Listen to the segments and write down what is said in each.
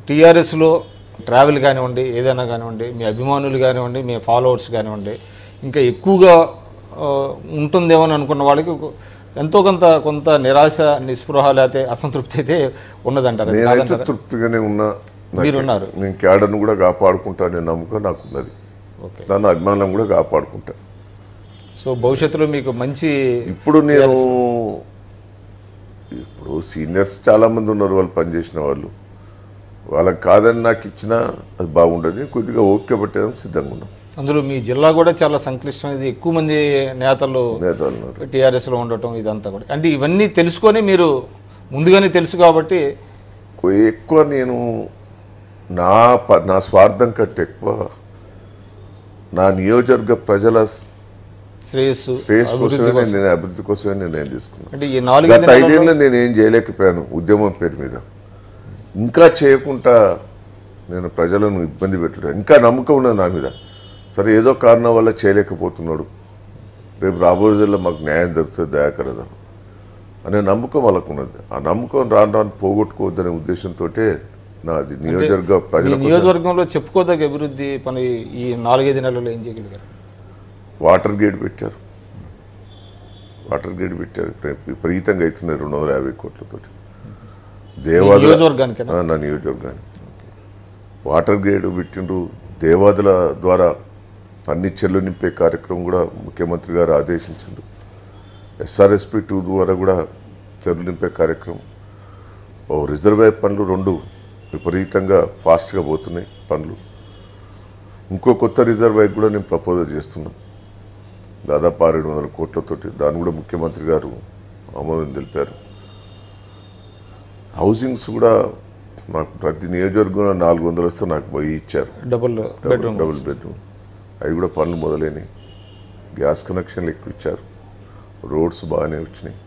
టీఆర్ఎస్లో ట్రావెల్ కానివ్వండి, ఏదైనా కానివ్వండి, మీ అభిమానులు కానివ్వండి, మీ ఫాలోవర్స్ కానివ్వండి, ఇంకా ఎక్కువగా ఉంటుందేమని అనుకున్న వాళ్ళకి ఎంతో కొంత నిరాశ, నిస్పృహ లేకపోతే అసంతృప్తి అయితే ఉన్నదంటారు. నేనైతే తృప్తిగానే ఉన్నా. మీరున్నారు. నేను క్యాడర్ను కూడా కాపాడుకుంటా అనే నమ్మకం నాకు ఉన్నది. దాని అభిమానం కూడా కాపాడుకుంటా. సో భవిష్యత్తులో మీకు మంచి ఇప్పుడు సీనియర్స్ చాలామంది ఉన్నారు, వాళ్ళు పనిచేసిన వాళ్ళు. వాళ్ళకి కాదని నాకు ఇచ్చినా అది బాగుండదు. కొద్దిగా ఓపిక పట్టేదానికి సిద్ధంగా ఉన్నాం. అందులో మీ జిల్లా కూడా చాలా సంక్లిష్టమైనది. ఎక్కువ మంది నేతలు టీఆర్ఎస్లో ఉండటం ఇదంతా కూడా, అంటే ఇవన్నీ తెలుసుకొని మీరు ముందుగానే తెలుసు కాబట్టి ఎక్కువ నేను నా స్వార్థం కంటే ఎక్కువ నా నియోజకవర్గ ప్రజల శ్రేయస్సు కోసమే, నేను అభివృద్ధి కోసమే నిర్ణయం తీసుకున్నాను. అంటే ఈ గత 5 ఏళ్ళలో నేను ఏం చేయలేకపోయాను ఉద్యమం పేరు మీద. ఇంకా చేయకుండా నేను ప్రజలను ఇబ్బంది పెట్టడం, ఇంకా నమ్మకం ఉన్నది నా మీద. సరే ఏదో కారణం వల్ల చేయలేకపోతున్నాడు, రేపు రాబోయే రోజుల్లో మాకు న్యాయం జరుగుతుంది దయాకరదా అనే నమ్మకం వాళ్ళకు ఉన్నది. ఆ నమ్మకం రాను పోగొట్టుకోవద్దనే ఉద్దేశంతో నాది నియోజకవర్గంలో చెప్పుకోదగ్గ అభివృద్ధి పని ఈ 4-5 నెలల్లో ఏం చేయగలిగారు? వాటర్ గేట్ పెట్టారు. విపరీతంగా అవుతున్నాయి 250 కోట్లతో. నా నియోజకవర్గానికి వాటర్ గేట్ పెట్టిండ్రు. దేవాదుల ద్వారా అన్ని చెల్లు నింపే కార్యక్రమం కూడా ముఖ్యమంత్రి గారు ఆదేశించిండ్రు. SRSP 2 ద్వారా కూడా చెల్లు నింపే కార్యక్రమం. రిజర్వాయర్ పనులు 2 విపరీతంగా ఫాస్ట్గా పోతున్నాయి పనులు. ఇంకో కొత్త రిజర్వాయర్ కూడా నేను ప్రపోజల్ చేస్తున్నాను, దాదాపు 600 కోట్లతోటి. దాన్ని కూడా ముఖ్యమంత్రి గారు ఆమోదం తెలిపారు. హౌసింగ్స్ కూడా నాకు ప్రతి నియోజకవర్గంలో 400 వస్తే నాకు పోయి ఇచ్చారు, డబుల్ బెడ్రూమ్. అవి కూడా పనులు మొదలైనవి. గ్యాస్ కనెక్షన్లు ఎక్కువ ఇచ్చారు. రోడ్స్ బాగానే వచ్చినాయి.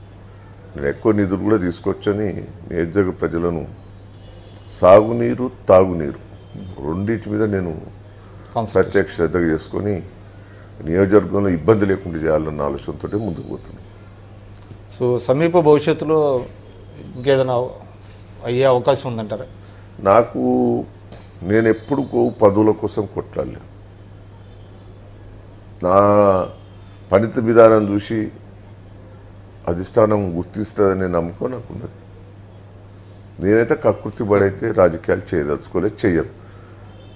నేను ఎక్కువ నిధులు కూడా తీసుకొచ్చని నియోజకవర్గ ప్రజలను సాగునీరు, తాగునీరు రెండింటి మీద నేను ప్రత్యేక శ్రద్ధ చేసుకొని నియోజకవర్గంలో ఇబ్బంది లేకుండా చేయాలన్న ఆలోచనతో ముందుకు పోతున్నాను. సో సమీప భవిష్యత్తులో ఇంకేదైనా అయ్యే అవకాశం ఉందంటారా? నేను ఎప్పుడు పదవుల కోసం కొట్లాడలే. నా పనిత విధానం చూసి అధిష్టానం గుర్తిస్తుందనే నమ్మకం నాకు ఉన్నది. నేనైతే కకృతి పడైతే రాజకీయాలు చేయదలుచుకోలేదు, చెయ్యను.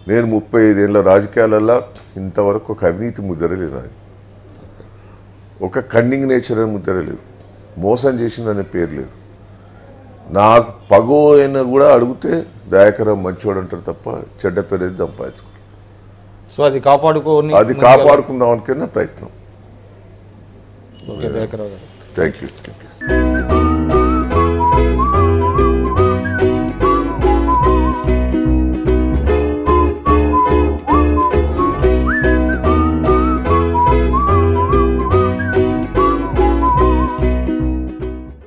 నేను 35 ఏళ్ళ రాజకీయాలలో ఇంతవరకు ఒక అవినీతి ముద్ర లేదు, నాకు ఒక కన్నింగ్ నేచర్ అనే ముద్ర లేదు, మోసం చేసిందనే పేరు లేదు. నాకు పగో అయినా కూడా అడిగితే దయాకరం మంచివాడు అంటారు తప్ప చెడ్డ పేరు అయితే సంపాదించుకోరు. సో అది కాపాడుకుందాం అనుకున్న ప్రయత్నం. ఓకే దయాకరావు గారు, థ్యాంక్ యూ.